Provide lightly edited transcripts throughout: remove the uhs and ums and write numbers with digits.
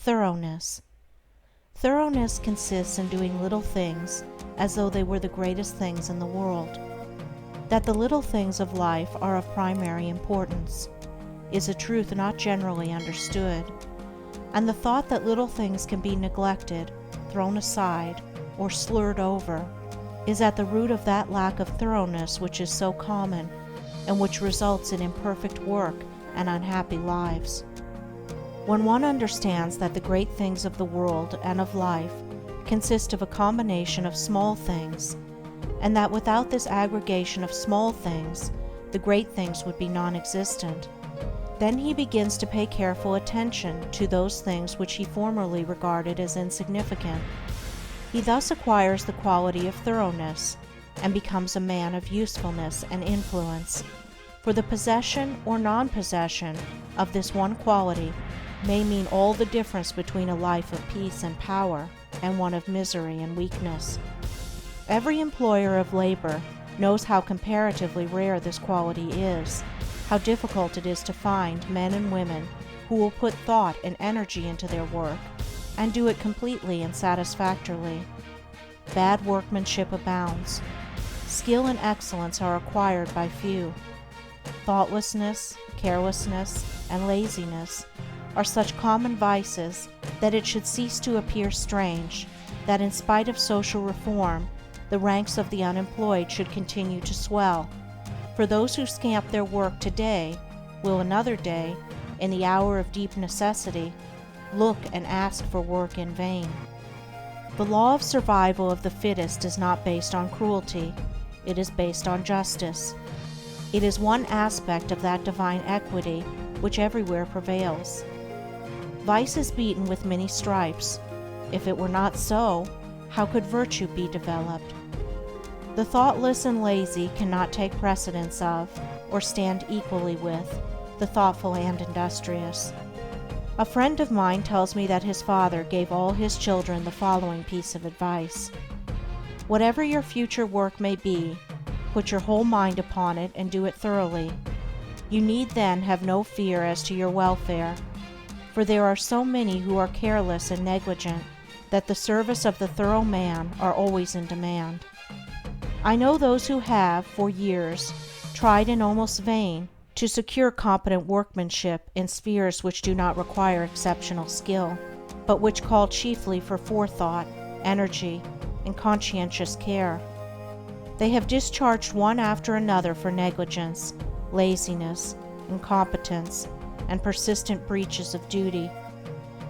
Thoroughness. Thoroughness consists in doing little things as though they were the greatest things in the world. That the little things of life are of primary importance is a truth not generally understood, and the thought that little things can be neglected, thrown aside, or slurred over is at the root of that lack of thoroughness which is so common and which results in imperfect work and unhappy lives. When one understands that the great things of the world and of life consist of a combination of small things, and that without this aggregation of small things, the great things would be non-existent, then he begins to pay careful attention to those things which he formerly regarded as insignificant. He thus acquires the quality of thoroughness, and becomes a man of usefulness and influence, for the possession or non-possession of this one quality may mean all the difference between a life of peace and power and one of misery and weakness. Every employer of labor knows how comparatively rare this quality is, how difficult it is to find men and women who will put thought and energy into their work and do it completely and satisfactorily. Bad workmanship abounds. Skill and excellence are acquired by few. Thoughtlessness, carelessness, and laziness are such common vices that it should cease to appear strange that in spite of social reform, the ranks of the unemployed should continue to swell, for those who scamp their work today will another day, in the hour of deep necessity, look and ask for work in vain. The law of survival of the fittest is not based on cruelty, it is based on justice. It is one aspect of that divine equity which everywhere prevails. Vice is beaten with many stripes. If it were not so, how could virtue be developed? The thoughtless and lazy cannot take precedence of, or stand equally with, the thoughtful and industrious. A friend of mine tells me that his father gave all his children the following piece of advice: whatever your future work may be, put your whole mind upon it and do it thoroughly. You need then have no fear as to your welfare, for there are so many who are careless and negligent that the service of the thorough man are always in demand. I know those who have, for years, tried in almost vain to secure competent workmanship in spheres which do not require exceptional skill, but which call chiefly for forethought, energy, and conscientious care. They have discharged one after another for negligence, laziness, incompetence, and persistent breaches of duty,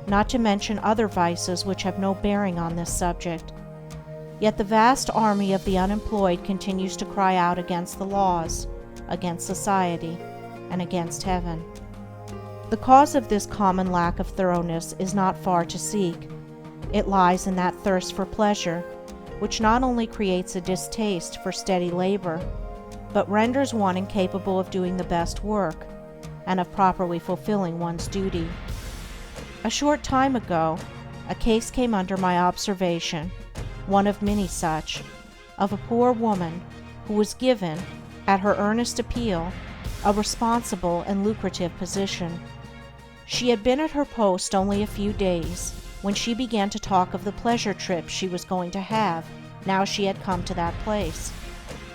not to mention other vices which have no bearing on this subject. Yet the vast army of the unemployed continues to cry out against the laws, against society, and against heaven. The cause of this common lack of thoroughness is not far to seek. It lies in that thirst for pleasure, which not only creates a distaste for steady labor, but renders one incapable of doing the best work, and of properly fulfilling one's duty. A short time ago, a case came under my observation, one of many such, of a poor woman who was given, at her earnest appeal, a responsible and lucrative position. She had been at her post only a few days when she began to talk of the pleasure trip she was going to have now she had come to that place.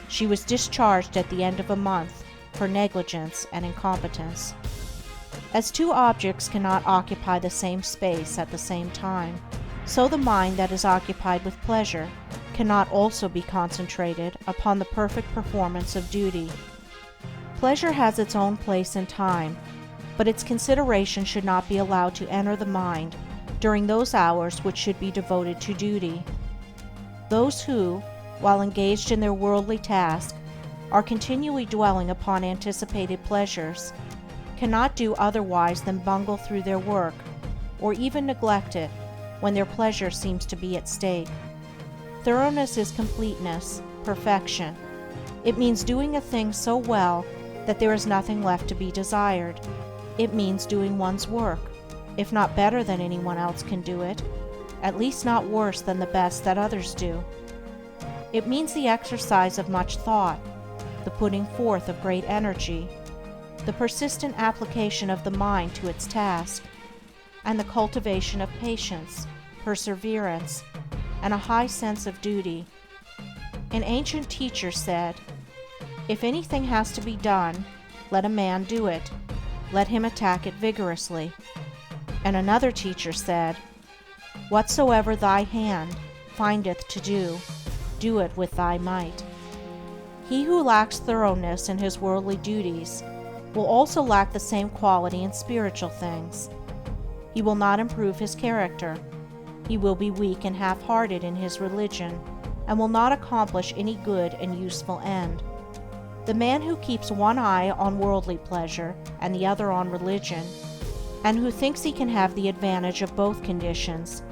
She was discharged at the end of a month for negligence and incompetence. As two objects cannot occupy the same space at the same time, so the mind that is occupied with pleasure cannot also be concentrated upon the perfect performance of duty. Pleasure has its own place and time, but its consideration should not be allowed to enter the mind during those hours which should be devoted to duty. Those who, while engaged in their worldly task, are continually dwelling upon anticipated pleasures, cannot do otherwise than bungle through their work, or even neglect it when their pleasure seems to be at stake. Thoroughness is completeness, perfection. It means doing a thing so well that there is nothing left to be desired. It means doing one's work, if not better than anyone else can do it, at least not worse than the best that others do. It means the exercise of much thought, the putting forth of great energy, the persistent application of the mind to its task. and the cultivation of patience, perseverance, and a high sense of duty. An ancient teacher said, "If anything has to be done, let a man do it. Let him attack it vigorously." And another teacher said, "Whatsoever thy hand findeth to do, do it with thy might." He who lacks thoroughness in his worldly duties will also lack the same quality in spiritual things. He will not improve his character. He will be weak and half-hearted in his religion, and will not accomplish any good and useful end. The man who keeps one eye on worldly pleasure and the other on religion, and who thinks he can have the advantage of both conditions,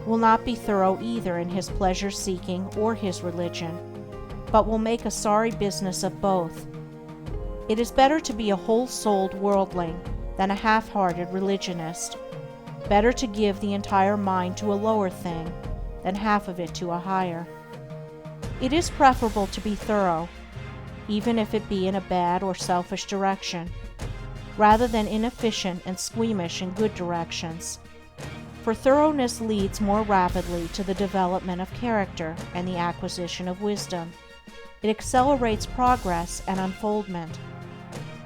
will not be thorough either in his pleasure-seeking or his religion, but will make a sorry business of both. It is better to be a whole-souled worldling than a half-hearted religionist. Better to give the entire mind to a lower thing than half of it to a higher. It is preferable to be thorough, even if it be in a bad or selfish direction, rather than inefficient and squeamish in good directions. For thoroughness leads more rapidly to the development of character and the acquisition of wisdom. It accelerates progress and unfoldment.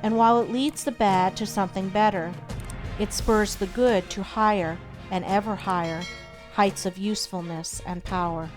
And while it leads the bad to something better, it spurs the good to higher and ever higher heights of usefulness and power.